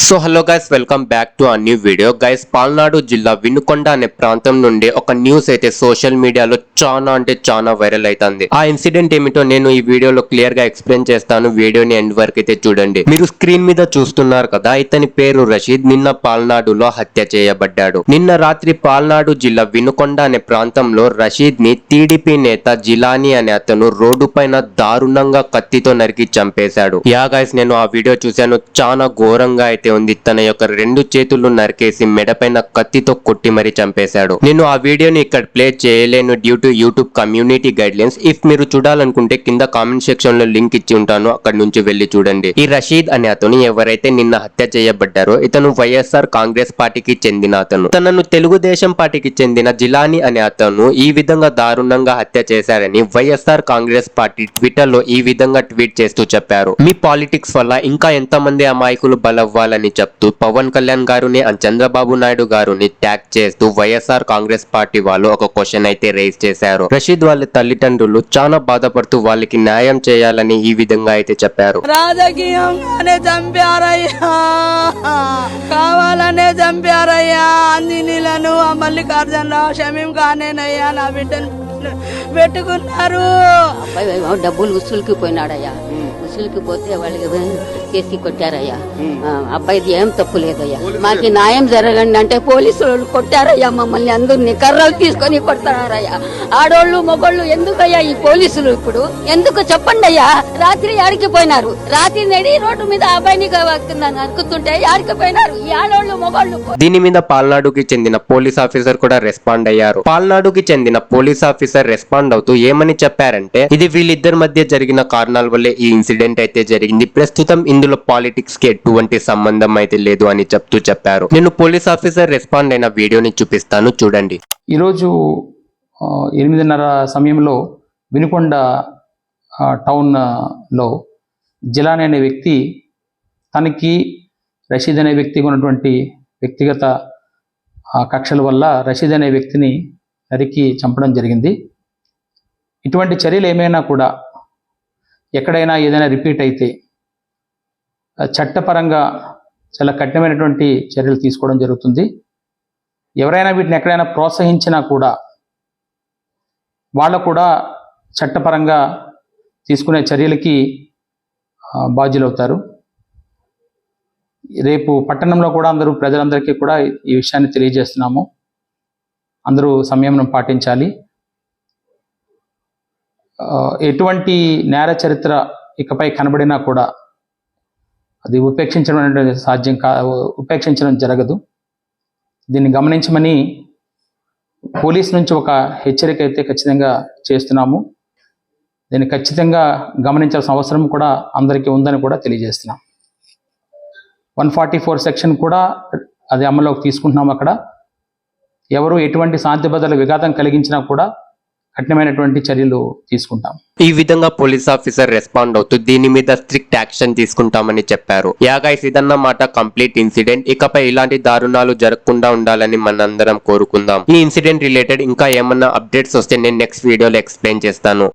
So hello guys, welcome back to a new video. Guys, Palnadu జిల్లా వినుకొండ అనే ప్రాంతం నుండి ఒక న్యూస్ అయితే సోషల్ మీడియాలో చాలా వైరల్ అవుతుంది. ఆ ఇన్సిడెంట్ ఏమిటో నేను ఈ వీడియోలో క్లియర్ గా ఎక్స్ప్లెయిన్ చేస్తాను. వీడియోని ఎండ్ వరకు అయితే చూడండి. మీరు స్క్రీన్ మీద చూస్తున్నారు కదా, ఇతని పేరు రషీద్. నిన్న పాల్నాడులో హత్య చేయబడ్డాడు. నిన్న రాత్రి పాల్నాడు జిల్లా వినుకొండ అనే ప్రాంతంలో రషీద్ ని టీడీపీ నేత జిలానీ అనే అతను రోడ్డు పైన దారుణంగా కత్తితో నరికి చంపేశాడు. యా గైస్, నేను ఆ వీడియో చూశాను. చాలా ఘోరంగా అయితే ఉంది. తన యొక్క 2 చేతులు నరికేసి మెడపైన కత్తితో కొట్టి మరీ చంపేశాడు. నేను ఆ వీడియోని ఇక్కడ ప్లే చేయలేను due to YouTube community guidelines. If మీరు చూడాలనుకుంటే కింద కామెంట్ సెక్షన్ లో లింక్ ఇచ్చి ఉంటాను, అక్కడ నుంచి వెళ్లి చూడండి. ఈ రషీద్ అనే అతను ఎవరైతే నిన్న హత్య చేయబడ్డారో ఇతను వైఎస్ఆర్ కాంగ్రెస్ పార్టీకి చెందిన అతను. తనను తెలుగుదేశం పార్టీకి చెందిన జిలానీ అనే అతను ఈ విధంగా దారుణంగా హత్య చేశారని వైఎస్ఆర్ కాంగ్రెస్ పార్టీ ట్విట్టర్ లో ఈ విధంగా ట్వీట్ చేస్తూ చెప్పారు. మీ పాలిటిక్స్ వల్ల ఇంకా ఎంతమంది అమాయకులు బలవ్వాలని చెప్తూ పవన్ కళ్యాణ్ గారుని అండ్ చంద్రబాబు నాయుడు గారుని ట్యాగ్ చేస్తూ వైఎస్ఆర్ కాంగ్రెస్ పార్టీ వాళ్ళు ఒక క్వశ్చన్ అయితే రేస్ చేశారు. రషీద్ వాళ్ళ తల్లిదండ్రులు చాలా బాధపడుతూ వాళ్ళకి న్యాయం చేయాలని ఈ విధంగా అయితే చెప్పారు. రాజకీయంగానే చంపారయ్యా, కావాలనే చంపారయ్యా. అంజనీలను ఆ మల్లికార్జునరావు షమీం ఖానేనయ్యా నా బిడ్డను పెట్టుకున్నారు. అబ్బాయి డబ్బులు ఉసులుకి పోయినాడయ్యా. ఉసులుకి పోతే వాళ్ళకి కేసి కొట్టారయ్యా. అబ్బాయిది ఏం తప్పు లేదయ్యా. మాకు న్యాయం జరగండి అంటే పోలీసులు కొట్టారయ్యా. మమ్మల్ని అందరినీ కర్రలు తీసుకొని కొడతారయ్యా. ఆడోళ్ళు మొగోళ్ళు ఎందుకయ్యా ఈ పోలీసులు ఇప్పుడు ఎందుకు చెప్పండి అయ్యా. రాత్రి ఆడికి పోయినారు. రాత్రి నడి రోడ్డు మీద అబ్బాయిని అనుకుతుంటే ఆడికి పోయినారు ఈ ఆడోళ్ళు మొగోళ్ళు. దీని మీద పాల్నాడుకి చెందిన పోలీస్ ఆఫీసర్ కూడా రెస్పాండ్ అయ్యారు. పాల్నాడుకి చెందిన పోలీస్ ఆఫీసర్ రెస్పాండ్ అవుతూ ఏమని చెప్పారంటే, ఇది వీళ్ళిద్దరి మధ్య జరిగిన కారణాల వల్లే ఈ ఇన్సిడెంట్ అయితే జరిగింది. ప్రస్తుతం ఇందులో పాలిటిక్స్ కి ఎటువంటి సంబంధం అయితే లేదు అని చెప్పారు. నేను పోలీస్ ఆఫీసర్ రెస్పాండ్ అయిన వీడియోని చూపిస్తాను, చూడండి. ఈరోజు 8:30 సమయంలో వినుకొండ టౌన్లో జిలానీ అనే వ్యక్తి తనకి రషీద్ అనే వ్యక్తికి ఉన్నటువంటి వ్యక్తిగత కక్షల వల్ల రషీద్ అనే వ్యక్తిని నరికి చంపడం జరిగింది. ఇటువంటి చర్యలు ఏమైనా కూడా ఎక్కడైనా ఏదైనా రిపీట్ అయితే చట్టపరంగా చాలా కఠినమైనటువంటి చర్యలు తీసుకోవడం జరుగుతుంది. ఎవరైనా వీటిని ఎక్కడైనా ప్రోత్సహించినా కూడా వాళ్ళు కూడా చట్టపరంగా తీసుకునే చర్యలకి బాధ్యులవుతారు. రేపు పట్టణంలో కూడా ప్రజలందరికీ కూడా ఈ విషయాన్ని తెలియజేస్తున్నాము. అందరూ సంయమనం పాటించాలి. ఎటువంటి నేర చరిత్ర ఇకపై కనబడినా కూడా అది ఉపేక్షించడం జరగదు. దీన్ని గమనించమని పోలీస్ నుంచి ఒక హెచ్చరిక అయితే ఖచ్చితంగా చేస్తున్నాము. దీన్ని ఖచ్చితంగా గమనించాల్సిన అవసరం కూడా అందరికీ ఉందని కూడా తెలియజేస్తున్నాం. 144 సెక్షన్ కూడా అది అమల్లోకి తీసుకుంటున్నాం. అక్కడ ఎవరు ఎటువంటి శాంతి భద్రతల విఘాతం కలిగించినా కూడా కఠినమైనటువంటి చర్యలు తీసుకుంటాం. ఈ విధంగా పోలీస్ ఆఫీసర్ రెస్పాండ్ అవుతూ దీని మీద స్ట్రిక్ట్ యాక్షన్ తీసుకుంటామని చెప్పారు. యా గైస్, ఇదన్నమాట కంప్లీట్ ఇన్సిడెంట్. ఇకపై ఇలాంటి దారుణాలు జరగకుండా ఉండాలని మనందరం కోరుకుందాం. ఈ ఇన్సిడెంట్ రిలేటెడ్ ఇంకా ఏమన్నా అప్డేట్స్ వస్తే నేను నెక్స్ట్ వీడియోలో ఎక్స్ప్లెయిన్ చేస్తాను.